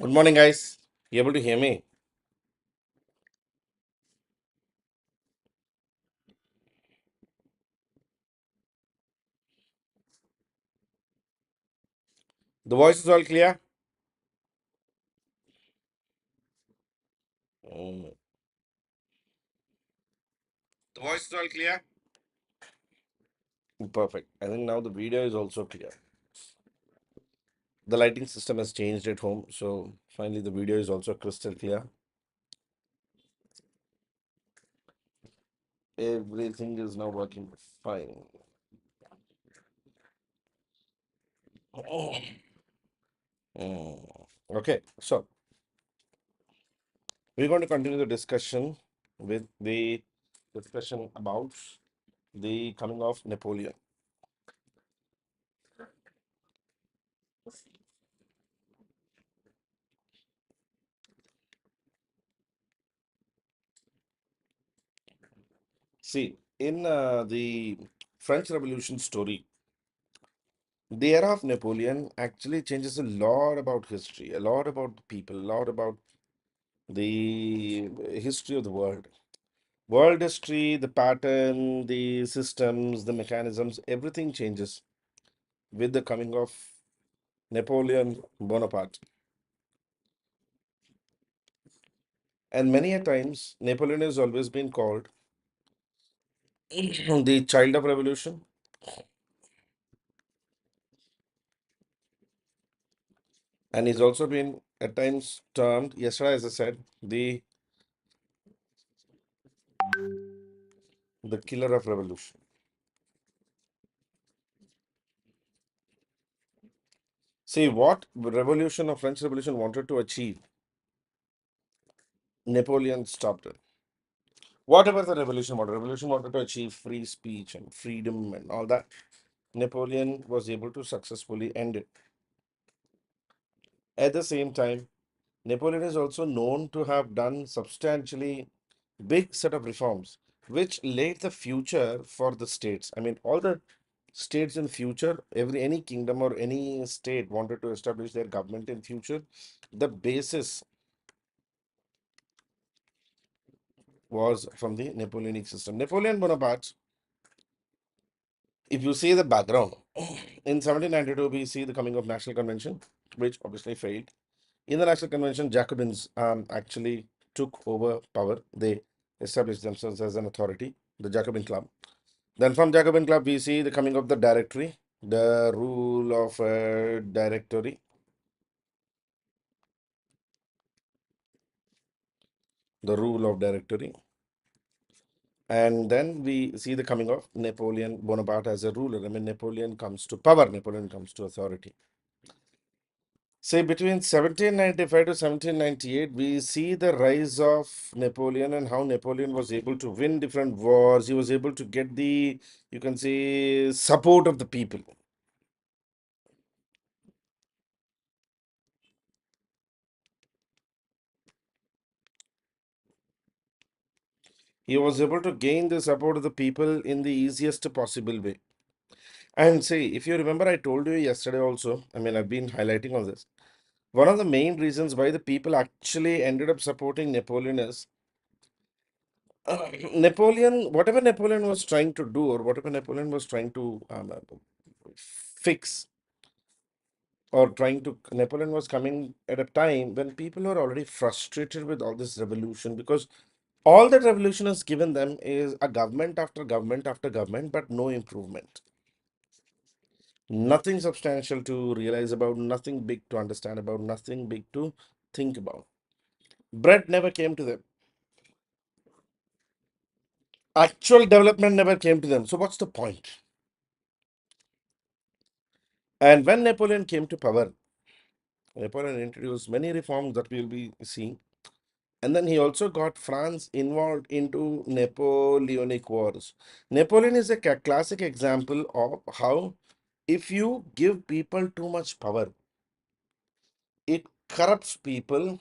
Good morning, guys. You able to hear me? The voice is all clear? Mm. The voice is all clear? Perfect. I think now the video is also clear. The lighting system has changed at home, so finally the video is also crystal clear. Everything is now working fine. Okay, so we're going to continue the discussion with the discussion about the coming of Napoleon. See, in the French Revolution story, the era of Napoleon actually changes a lot about history, a lot about the people, a lot about the history of the world. World history, the pattern, the systems, the mechanisms, everything changes with the coming of Napoleon Bonaparte. And many a times, Napoleon has always been called the child of revolution, and he's also been at times termed, yesterday, as I said, the killer of revolution. See, what revolution of French Revolution wanted to achieve, Napoleon stopped it. Whatever the revolution wanted to achieve free speech and freedom and all that. Napoleon was able to successfully end it. At the same time, Napoleon is also known to have done substantially big set of reforms, which laid the future for the states. I mean, all the states in future, any kingdom or any state wanted to establish their government in future. The basis was from the Napoleonic system. Napoleon Bonaparte, if you see the background, in 1792 we see the coming of National Convention, which obviously failed. In the National Convention, Jacobins actually took over power. They established themselves as an authority, the Jacobin Club. Then from Jacobin Club, we see the coming of the Directory, the rule of Directory, the rule of Directory. And then we see the coming of Napoleon Bonaparte as a ruler. I mean, Napoleon comes to power, Napoleon comes to authority. Say between 1795 to 1798, we see the rise of Napoleon and how Napoleon was able to win different wars. He was able to get the, you can say, support of the people. He was able to gain the support of the people in the easiest possible way. And say, if you remember, I told you yesterday also, I mean, I've been highlighting on this. One of the main reasons why the people actually ended up supporting Napoleon is Napoleon, whatever Napoleon was trying to do, or whatever Napoleon was trying to fix, or trying to, Napoleon was coming at a time when people were already frustrated with all this revolution, because all that revolution has given them is a government after government after government, but no improvement. Nothing substantial to realize about, nothing big to understand about, nothing big to think about. Bread never came to them. Actual development never came to them. So what's the point? And when Napoleon came to power, Napoleon introduced many reforms that we'll be seeing. And then he also got France involved into Napoleonic Wars. Napoleon is a classic example of how, if you give people too much power, it corrupts people,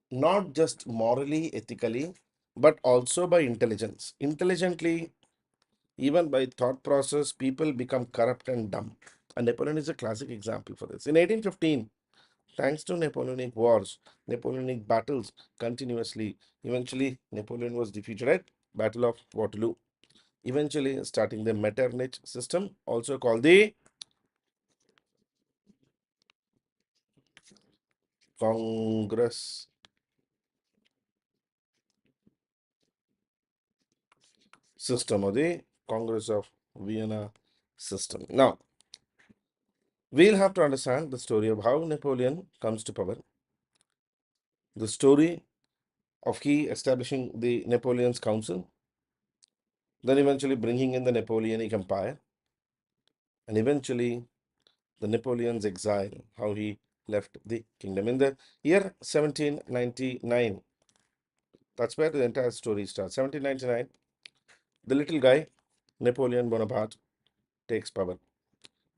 not just morally, ethically, but also by intelligence. Intelligently, even by thought process, people become corrupt and dumb. And Napoleon is a classic example for this. In 1815, thanks to Napoleonic wars, Napoleonic battles continuously. Eventually, Napoleon was defeated at Battle of Waterloo. Eventually, starting the Metternich system, also called the Congress system or the Congress of Vienna system. Now, we'll have to understand the story of how Napoleon comes to power, the story of he establishing the Napoleon's Council, then eventually bringing in the Napoleonic Empire, and eventually the Napoleon's exile, how he left the kingdom in the year 1799. That's where the entire story starts. 1799, the little guy, Napoleon Bonaparte, takes power.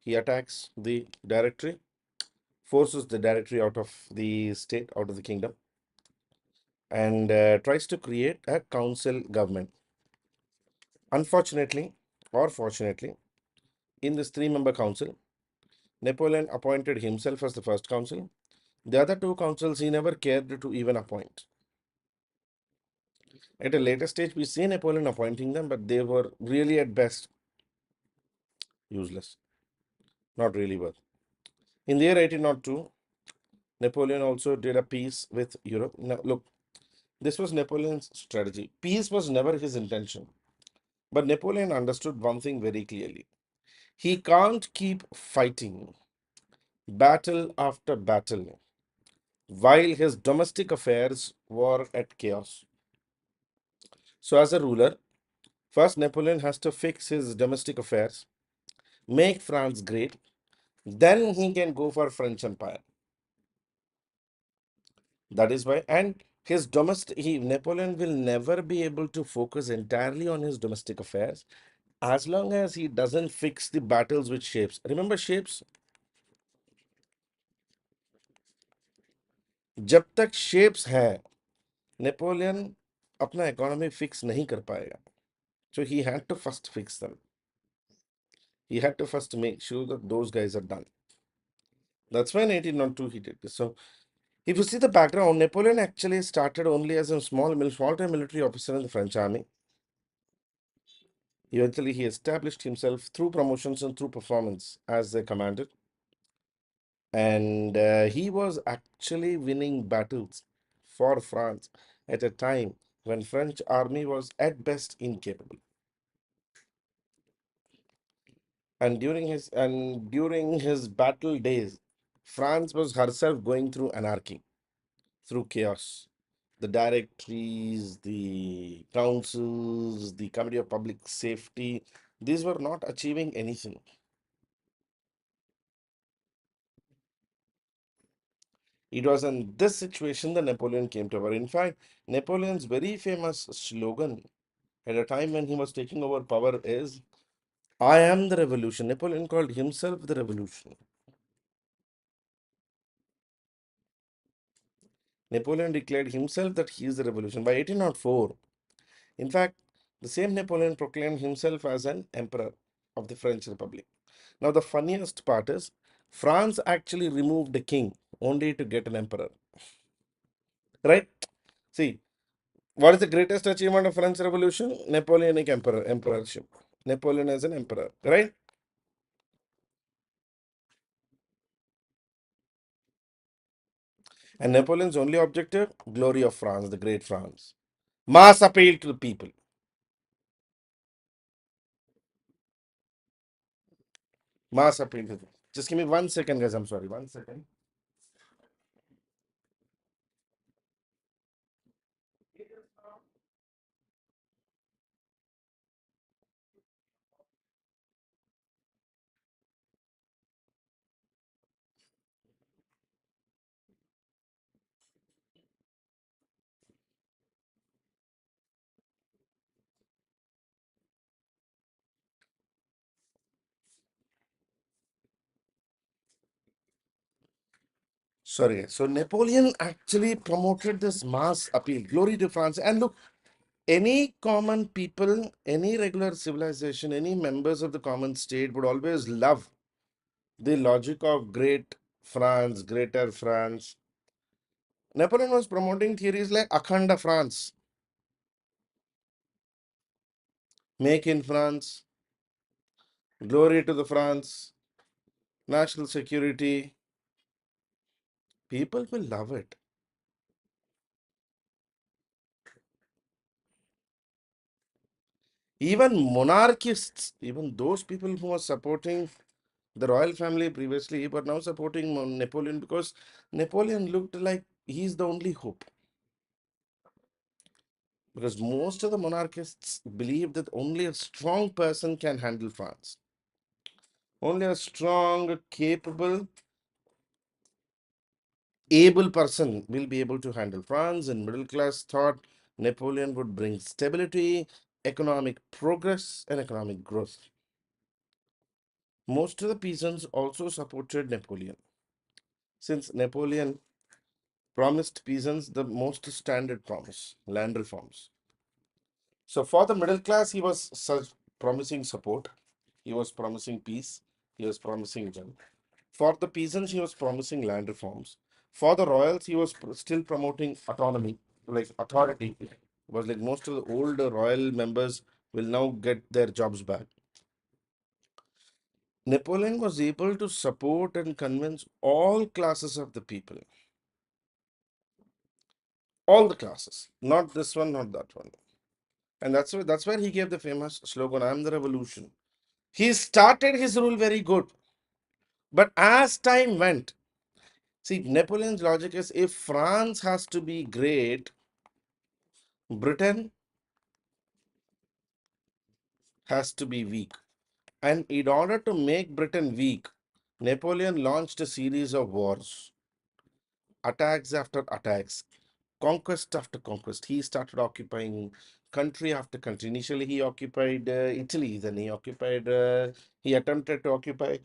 He attacks the directory, forces the directory out of the state, out of the kingdom, and tries to create a council government. Unfortunately, or fortunately, in this three-member council, Napoleon appointed himself as the first council. The other two councils he never cared to even appoint. At a later stage, we see Napoleon appointing them, but they were really at best useless, not really worth. In the year 1802, Napoleon also did a peace with Europe. Now, look, this was Napoleon's strategy. Peace was never his intention. But Napoleon understood one thing very clearly. He can't keep fighting battle after battle while his domestic affairs were at chaos. So, as a ruler, first Napoleon has to fix his domestic affairs, make France great, then he can go for French Empire. That is why, and his domestic, Napoleon will never be able to focus entirely on his domestic affairs as long as he doesn't fix the battles with shapes. Remember shapes? जब तक shapes है, Napoleon अपना economy fix नहीं कर पाएगा. So he had to first fix them. He had to first make sure that those guys are done. That's why in 1802 he did this. So if you see the background, Napoleon actually started only as a small-time military officer in the French army. Eventually, he established himself through promotions and through performance as a commander. And he was actually winning battles for France at a time when French army was at best incapable. And during his battle days, France was herself going through anarchy, through chaos. The directories, the councils, the Committee of Public Safety, these were not achieving anything. It was in this situation that Napoleon came to power. In fact, Napoleon's very famous slogan at a time when he was taking over power is, I am the revolution. Napoleon called himself the revolution. Napoleon declared himself that he is the revolution. By 1804, in fact, the same Napoleon proclaimed himself as an emperor of the French Republic. Now, the funniest part is, France actually removed the king only to get an emperor. Right? See, what is the greatest achievement of French Revolution? Napoleonic emperorship. Napoleon as an emperor, right? And Napoleon's only objective, glory of France, the great France. Mass appeal to the people. Mass appeal to the. Just give me 1 second, guys. I'm sorry. 1 second. Sorry. So Napoleon actually promoted this mass appeal, glory to France. And look, any common people, any regular civilization, any members of the common state would always love the logic of great France, Greater France. Napoleon was promoting theories like Akhanda France, Make in France, Glory to the France, National Security. People will love it. Even monarchists, even those people who are supporting the royal family previously, were now supporting Napoleon because Napoleon looked like he's the only hope. Because most of the monarchists believe that only a strong person can handle France. Only a strong, capable, able person will be able to handle France, and middle class thought Napoleon would bring stability, economic progress, and economic growth. Most of the peasants also supported Napoleon, since Napoleon promised peasants the most standard promise, land reforms. So for the middle class, he was promising support, he was promising peace, he was promising wealth. For the peasants, he was promising land reforms. For the royals, he was still promoting autonomy, like authority. It was like most of the old royal members will now get their jobs back. Napoleon was able to support and convince all classes of the people, all the classes, not this one, not that one. And that's where he gave the famous slogan, "I am the revolution." He started his rule very good, but as time went, see, Napoleon's logic is if France has to be great, Britain has to be weak. And in order to make Britain weak, Napoleon launched a series of wars, attacks after attacks, conquest after conquest. He started occupying country after country. Initially, he occupied Italy, then he attempted to occupy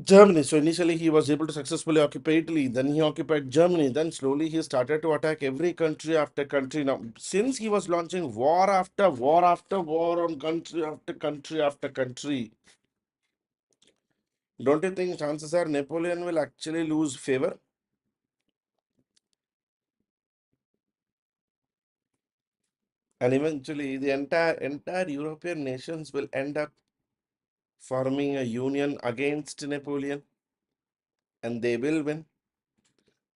Germany. So initially he was able to successfully occupy Italy, then he occupied Germany, then slowly he started to attack every country after country. Now, since he was launching war after war after war on country after country after country, don't you think chances are Napoleon will actually lose favor? And eventually the entire European nations will end up forming a union against Napoleon, and they will win.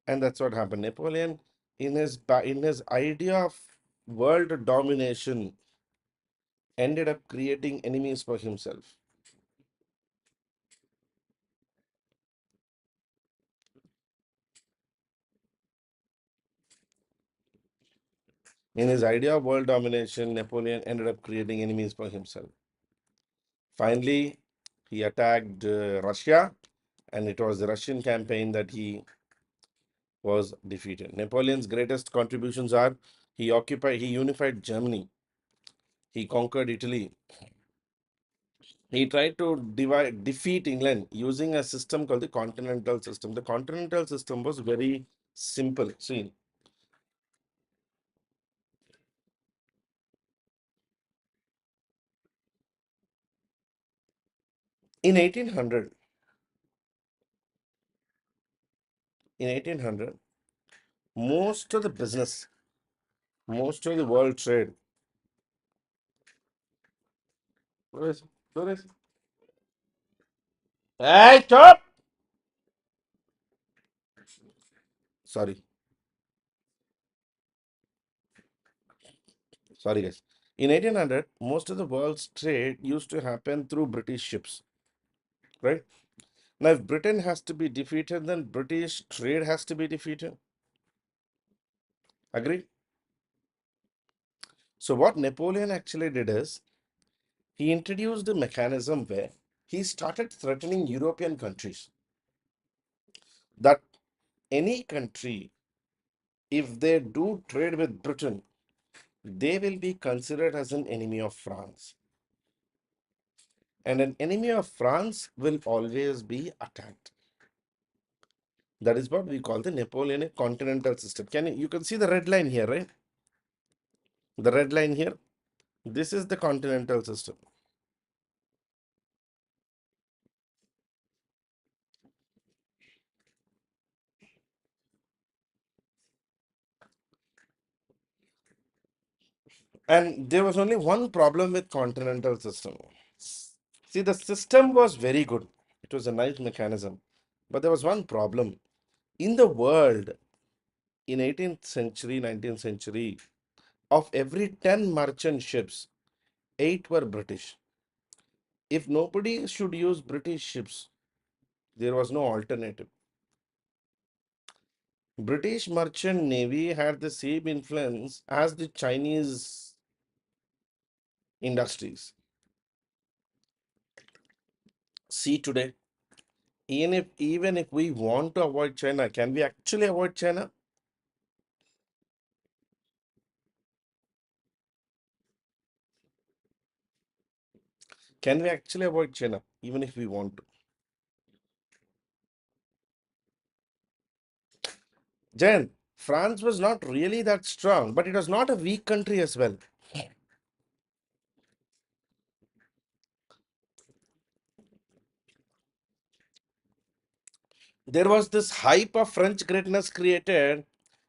And that's what happened. Napoleon, in his idea of world domination, ended up creating enemies for himself. In his idea of world domination, Napoleon ended up creating enemies for himself. Finally, he attacked Russia, and it was the Russian campaign that he was defeated. Napoleon's greatest contributions are he unified Germany, he conquered Italy, he tried to defeat England using a system called the Continental System. The Continental System was very simple. See, in 1800, most of the business, most of the world trade. Where is it? Where is it? Hey, stop! Sorry, sorry, guys. In 1800, most of the world's trade used to happen through British ships, right? Now, if Britain has to be defeated, then British trade has to be defeated. Agree? So, what Napoleon actually did is he introduced a mechanism where he started threatening European countries that any country, if they do trade with Britain, they will be considered as an enemy of France. And an enemy of France will always be attacked. That is what we call the Napoleonic continental system. You can see the red line here, right? The red line here. This is the continental system. And there was only one problem with Continental System. See, the system was very good. It was a nice mechanism. But there was one problem. In the world, in 18th century, 19th century, of every 10 merchant ships, 8 were British. If nobody should use British ships, there was no alternative. British merchant navy had the same influence as the Chinese industries. See today, even if we want to avoid China, can we actually avoid China? Can we actually avoid China, even if we want to? Jen, France was not really that strong, but it was not a weak country as well. There was this hype of French greatness created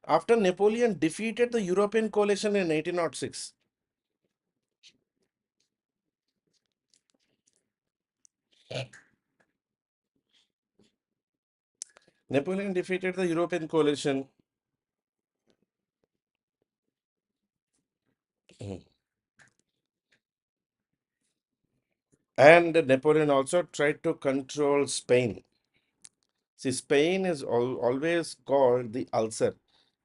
after Napoleon defeated the European coalition in 1806. Napoleon defeated the European coalition. Mhm. And Napoleon also tried to control Spain. See, Spain is always called the ulcer.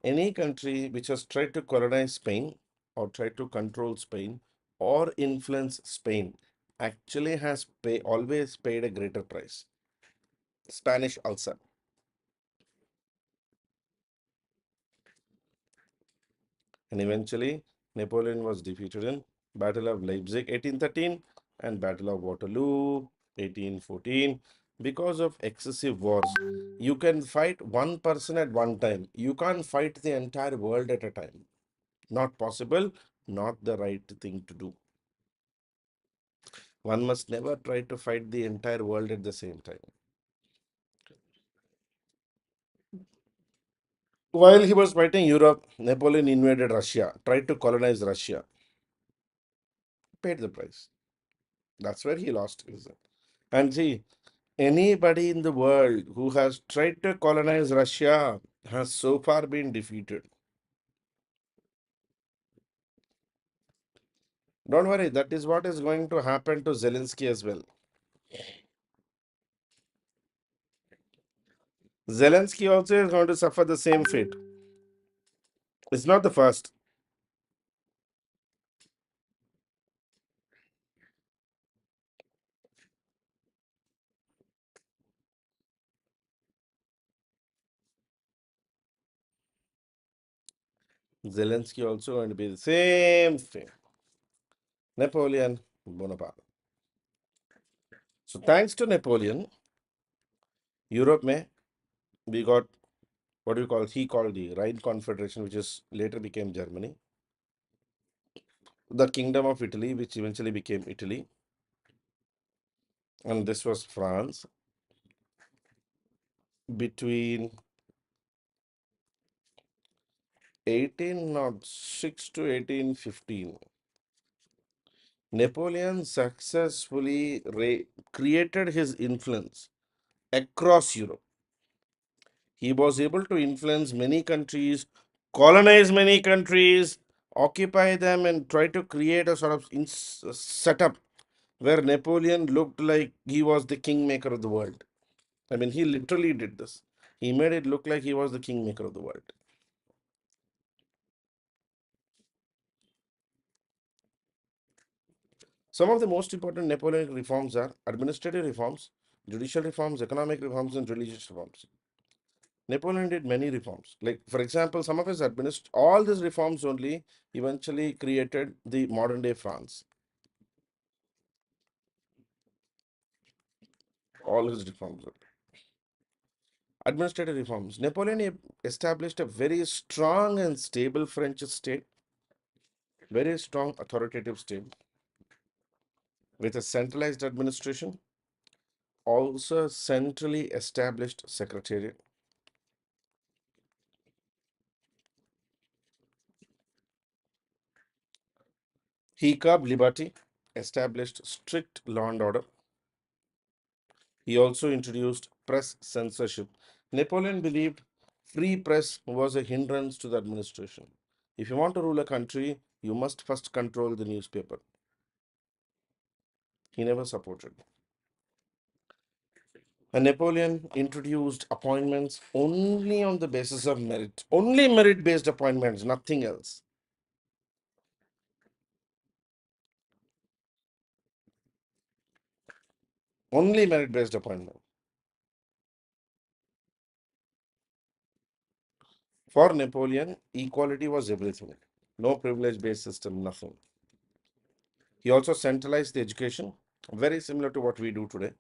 Any country which has tried to colonize Spain or tried to control Spain or influence Spain actually has always paid a greater price. Spanish ulcer. And eventually, Napoleon was defeated in Battle of Leipzig 1813 and Battle of Waterloo 1814 because of excessive wars. You can fight one person at one time. You can't fight the entire world at a time. Not possible, not the right thing to do. One must never try to fight the entire world at the same time. While he was fighting Europe, Napoleon invaded Russia, tried to colonize Russia, paid the price. That's where he lost his. And see, anybody in the world who has tried to colonize Russia has so far been defeated. Don't worry, that is what is going to happen to Zelensky as well. Zelensky also is going to suffer the same fate. It's not the first. Zelensky also going to be the same thing. Napoleon Bonaparte. So thanks to Napoleon, Europe may we got what do you call he called the Rhine Confederation, which is later became Germany, the Kingdom of Italy, which eventually became Italy, and this was France between 1806 to 1815. Napoleon successfully created his influence across Europe. He was able to influence many countries, colonize many countries, occupy them, and try to create a sort of setup where Napoleon looked like he was the kingmaker of the world. I mean, he literally did this. He made it look like he was the kingmaker of the world. Some of the most important Napoleonic reforms are administrative reforms, judicial reforms, economic reforms, and religious reforms. Napoleon did many reforms. Like, for example, some of his all these reforms only eventually created the modern day France. All his reforms. Administrative reforms. Napoleon established a very strong and stable French state, very strong authoritative state with a centralized administration, also centrally established secretariat. He curbed liberty, established strict law and order. He also introduced press censorship. Napoleon believed free press was a hindrance to the administration. If you want to rule a country, you must first control the newspaper. He never supported. And Napoleon introduced appointments only on the basis of merit. Only merit based appointments, nothing else. Only merit based appointment. For Napoleon, equality was everything. No privilege based system, nothing. He also centralized the education, very similar to what we do today.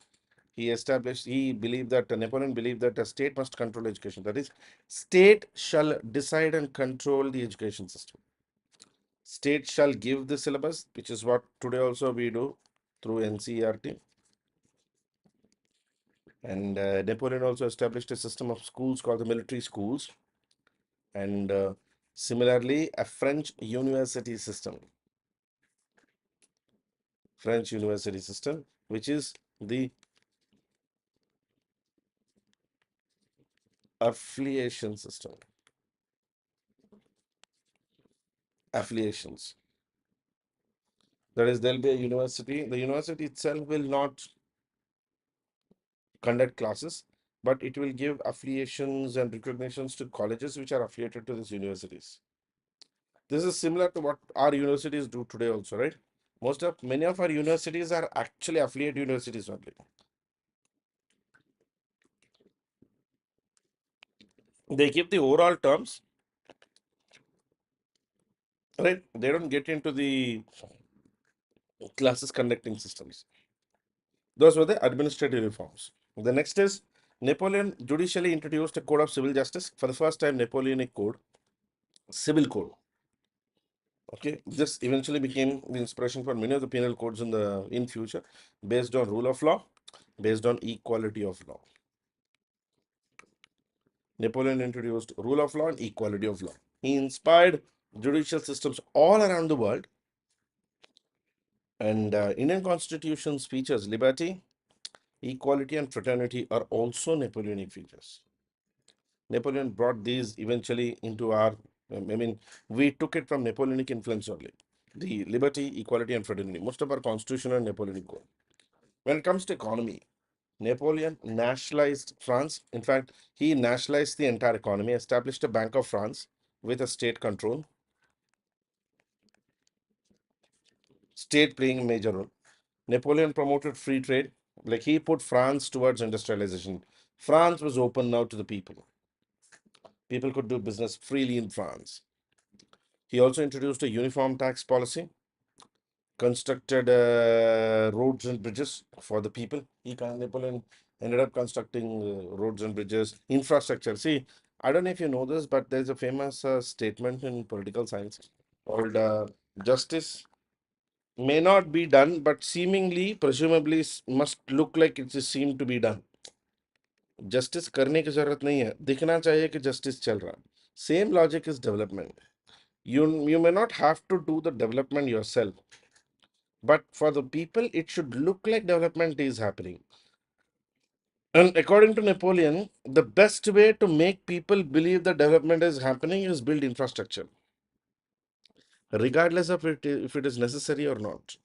He believed that Napoleon believed that a state must control education. That is, state shall decide and control the education system. State shall give the syllabus, which is what today also we do through NCERT. And Napoleon also established a system of schools called the military schools. And similarly, a French university system, which is the affiliation system. Affiliations. That is, there'll be a university. The university itself will not conduct classes, but it will give affiliations and recognitions to colleges which are affiliated to these universities. This is similar to what our universities do today also, right? Many of our universities are actually affiliate universities only. They give the overall terms, right? They don't get into the classes conducting systems. Those were the administrative reforms. The next is Napoleon judicially introduced a code of civil justice. For the first time, Napoleonic code, civil code. Okay, this eventually became the inspiration for many of the penal codes in future, based on rule of law, based on equality of law. Napoleon introduced rule of law and equality of law. He inspired judicial systems all around the world, and Indian constitution's features liberty, equality, and fraternity are also Napoleonic features. Napoleon brought these eventually into our, we took it from Napoleonic influence only. The liberty, equality, and fraternity. Most of our constitution are Napoleonic code. When it comes to economy, Napoleon nationalized France. In fact, he nationalized the entire economy, established a Bank of France with a state control, state playing a major role. Napoleon promoted free trade, like he put France towards industrialization. France was open now to the people. People could do business freely in France. He also introduced a uniform tax policy, constructed roads and bridges for the people. Napoleon ended up constructing roads and bridges, infrastructure. See, I don't know if you know this, but there's a famous statement in political science called justice may not be done, but seemingly, presumably, must look like it is seemed to be done. Justice करने की जरूरत नहीं है, दिखना चाहिए कि justice चल रहा. Same logic is development. You may not have to do the development yourself, but for the people, it should look like development is happening. And according to Napoleon, the best way to make people believe that development is happening is build infrastructure, regardless of it if it is necessary or not.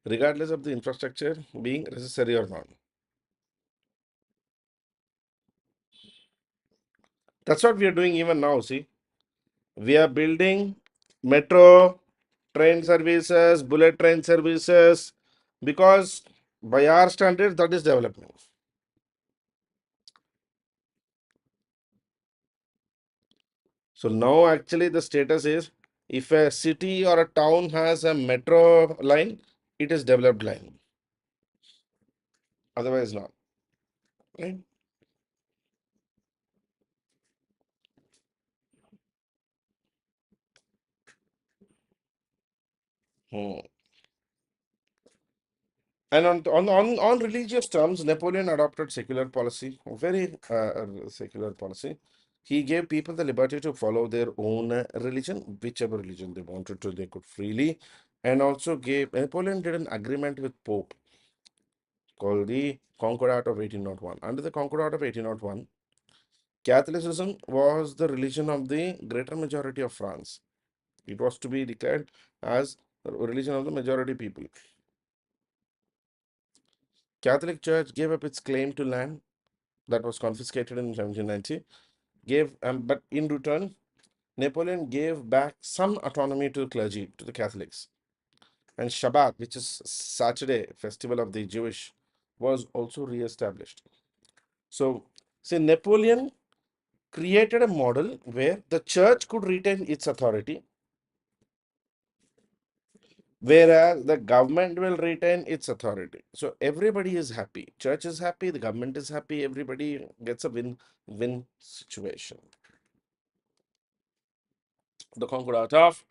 Regardless of the infrastructure being necessary or not. That's what we are doing even now. See, we are building metro, train services, bullet train services, because by our standards, that is development. So now actually the status is if a city or a town has a metro line, it is developed line. Otherwise not. Right? Hmm. And on religious terms, Napoleon adopted secular policy, very secular policy. He gave people the liberty to follow their own religion, whichever religion they wanted to, they could freely. And also gave, Napoleon did an agreement with Pope called the Concordat of 1801. Under the Concordat of 1801, Catholicism was the religion of the greater majority of France. It was to be declared as a religion of the majority people. Catholic Church gave up its claim to land that was confiscated in 1790. But in return, Napoleon gave back some autonomy to the clergy, to the Catholics. And Shabbat, which is Saturday, festival of the Jewish, was also re-established. So, see, Napoleon created a model where the church could retain its authority, whereas the government will retain its authority. So everybody is happy. Church is happy, the government is happy, everybody gets a win-win situation. The Concordat of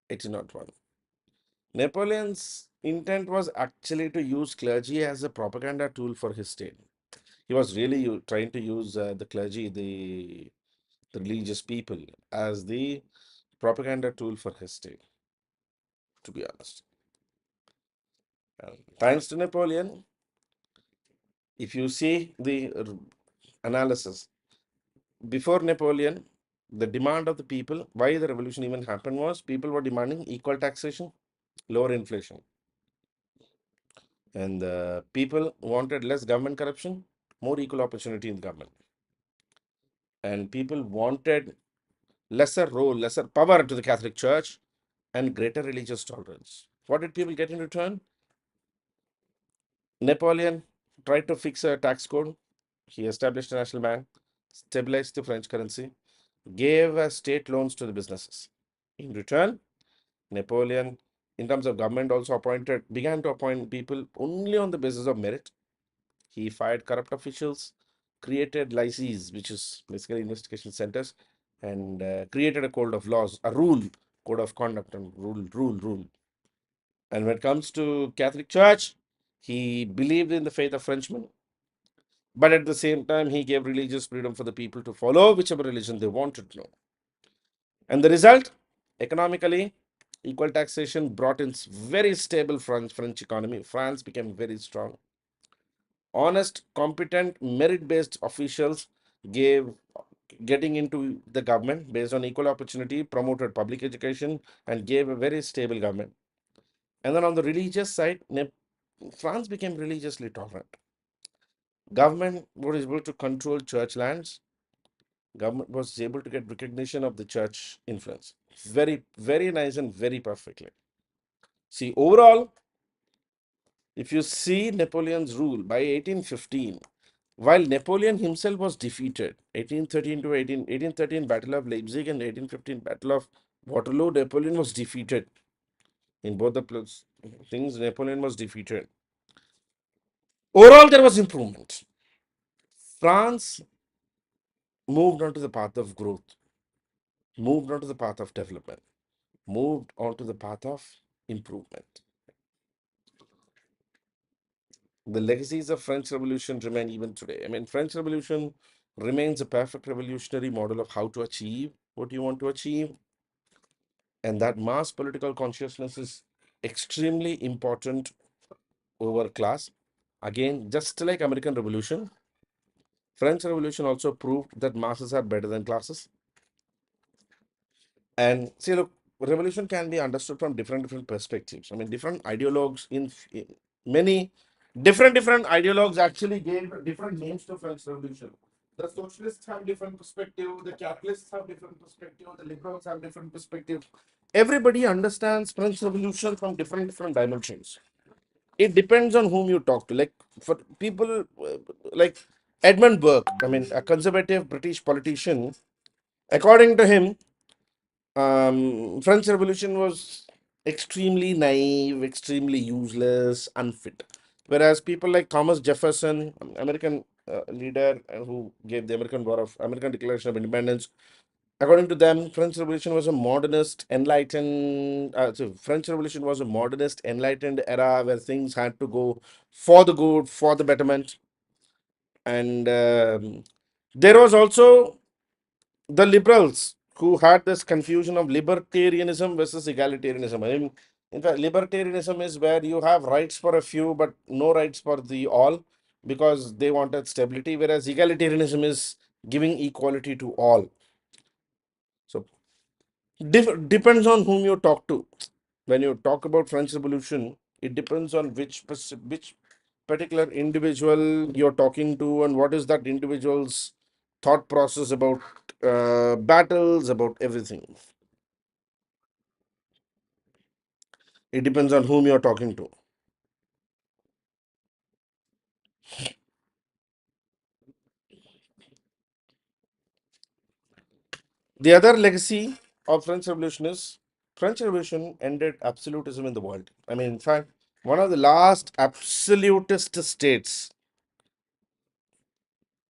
1801. Napoleon's intent was actually to use clergy as a propaganda tool for his state. He was really trying to use the clergy, the religious people, as the propaganda tool for his state, to be honest. Thanks to Napoleon, if you see the analysis, before Napoleon, the demand of the people, why the revolution even happened was people were demanding equal taxation, lower inflation. And the people wanted less government corruption, more equal opportunity in the government. And people wanted lesser role, lesser power to the Catholic Church and greater religious tolerance. What did people get in return? Napoleon tried to fix a tax code. He established a national bank, stabilized the French currency, gave state loans to the businesses. In return, Napoleon, in terms of government, also began to appoint people only on the basis of merit. He fired corrupt officials, created lycees, which is basically investigation centers, and created a code of laws, a rule, code of conduct, and rule. And when it comes to Catholic Church, he believed in the faith of Frenchmen, but at the same time, he gave religious freedom for the people to follow whichever religion they wanted to know. And the result, economically, equal taxation brought in very stable French economy. France became very strong. Honest, competent, merit-based officials gave getting into the government based on equal opportunity, promoted public education, and gave a very stable government. And then on the religious side, France became religiously tolerant. Government was able to control church lands. Government was able to get recognition of the church influence. Very, very nice and very perfectly. See, overall, if you see Napoleon's rule by 1815, while Napoleon himself was defeated, 1813 to 1813 Battle of Leipzig and 1815 Battle of Waterloo, Napoleon was defeated. In both the things, Napoleon was defeated. Overall, there was improvement. France moved onto the path of growth, moved onto the path of development, moved onto the path of improvement. The legacies of French Revolution remain even today. I mean, French Revolution remains a perfect revolutionary model of how to achieve what you want to achieve. And that mass political consciousness is extremely important over class. Again, just like American Revolution, French Revolution also proved that masses are better than classes. And see, look, revolution can be understood from different perspectives. I mean, different ideologues in many different ideologues actually gave different names to French Revolution. The socialists have different perspective, the capitalists have different perspective, the liberals have different perspective. Everybody understands French Revolution from different dimensions. It depends on whom you talk to. Like for people like Edmund Burke, I mean, a conservative British politician, according to him, French Revolution was extremely naive, extremely useless, unfit. Whereas people like Thomas Jefferson, American leader who gave the American Declaration of Independence, according to them, French Revolution was a modernist, enlightened. French Revolution was a modernist, enlightened era where things had to go for the good, for the betterment, and there was also the liberals who had this confusion of libertarianism versus egalitarianism. I mean, in fact, libertarianism is where you have rights for a few but no rights for the all because they wanted stability, whereas egalitarianism is giving equality to all. So depends on whom you talk to. When you talk about French Revolution, it depends on which particular individual you're talking to and what is that individual's thought process about battles, about everything. It depends on whom you're talking to. The other legacy of French Revolution is French Revolution ended absolutism in the world. I mean, in fact, one of the last absolutist states,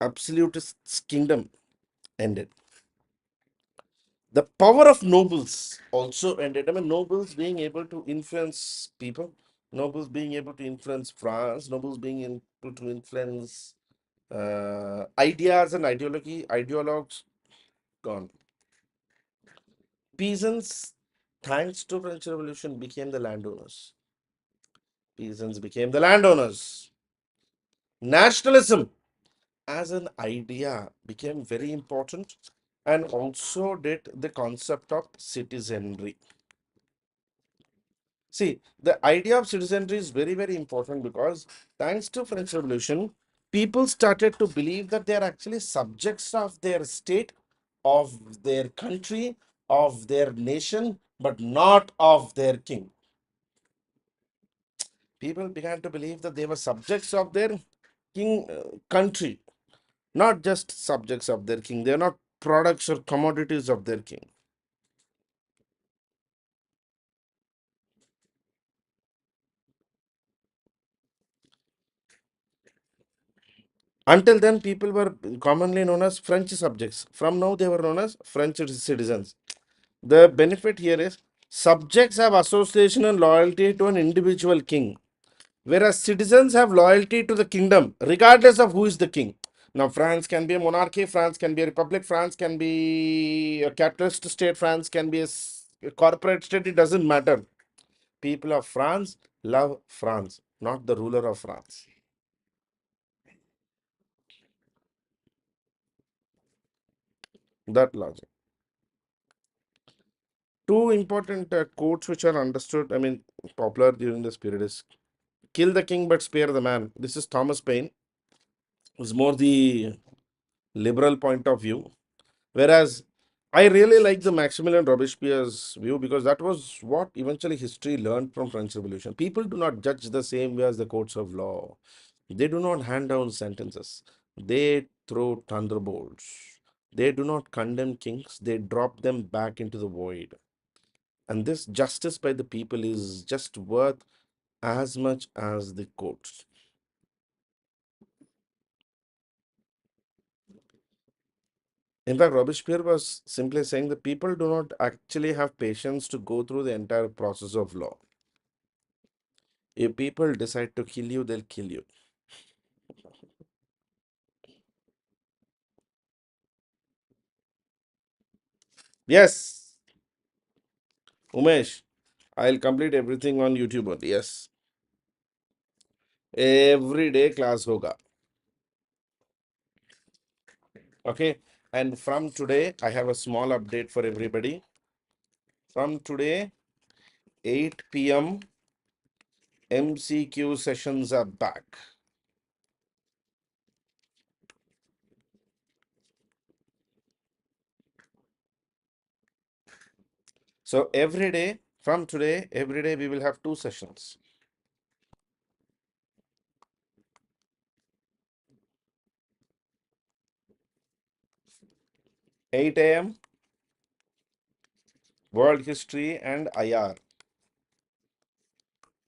absolutist kingdom ended. The power of nobles also ended. I mean, nobles being able to influence people, nobles being able to influence France, nobles being able to influence ideas and ideologues gone. Peasants, thanks to French Revolution, became the landowners. Peasants became the landowners. Nationalism as an idea became very important, and also did the concept of citizenry. See, the idea of citizenry is very, very important because thanks to French Revolution, people started to believe that they are actually subjects of their state, of their country, of their nation, but not of their king. People began to believe that they were subjects of their king country, not just subjects of their king. They are not products or commodities of their king. Until then, people were commonly known as French subjects. From now, they were known as French citizens. The benefit here is subjects have association and loyalty to an individual king, whereas citizens have loyalty to the kingdom, regardless of who is the king. Now, France can be a monarchy, France can be a republic, France can be a capitalist state, France can be a corporate state, it doesn't matter. People of France love France, not the ruler of France. That logic. Two important quotes which are understood, I mean, popular during this period is kill the king but spare the man. This is Thomas Paine. It's more the liberal point of view. Whereas I really like the Maximilian Robespierre's view because that was what eventually history learned from French Revolution. People do not judge the same way as the courts of law. They do not hand down sentences. They throw thunderbolts. They do not condemn kings. They drop them back into the void. And this justice by the people is just worth as much as the courts. In fact, Robespierre was simply saying that people do not actually have patience to go through the entire process of law. If people decide to kill you, they'll kill you. Yes, Umesh, I'll complete everything on YouTube only. Yes, every day class hoga. Okay, and from today, I have a small update for everybody. From today, 8 p.m. MCQ sessions are back. So every day, from today, every day we will have two sessions. 8 a.m. World History and IR.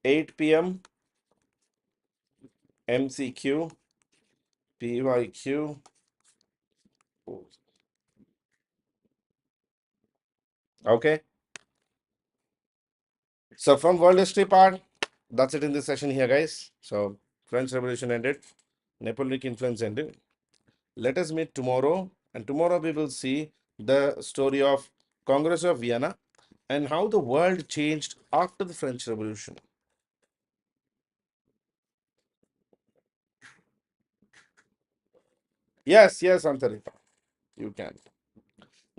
8 p.m. MCQ, PYQ. Okay. So from world history part, that's it in this session here, guys. So French Revolution ended, Napoleonic influence ended. Let us meet tomorrow, and tomorrow we will see the story of Congress of Vienna, and how the world changed after the French Revolution. Yes, yes, Antarita, you can.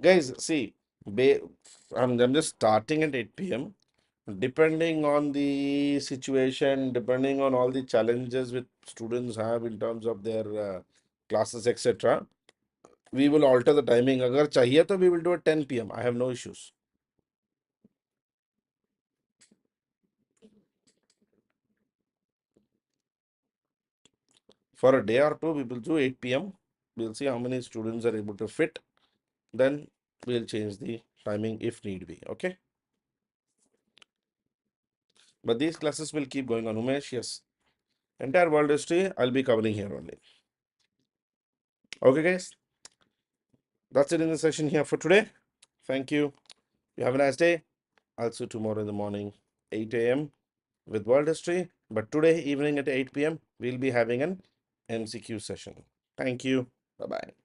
Guys, see, ba- I'm just starting at 8 p.m. Depending on the situation, depending on all the challenges which students have in terms of their classes, etc., we will alter the timing. Agar chahiye to we will do at 10 p.m. I have no issues. For a day or two, we will do 8 p.m. We'll see how many students are able to fit. Then we'll change the timing if need be. Okay. But these classes will keep going on. Umesh, yes. Entire world history, I'll be covering here only. Okay, guys. That's it in the session here for today. Thank you. You have a nice day. I'll see you tomorrow in the morning, 8 a.m. with world history. But today evening at 8 p.m., we'll be having an MCQ session. Thank you. Bye bye.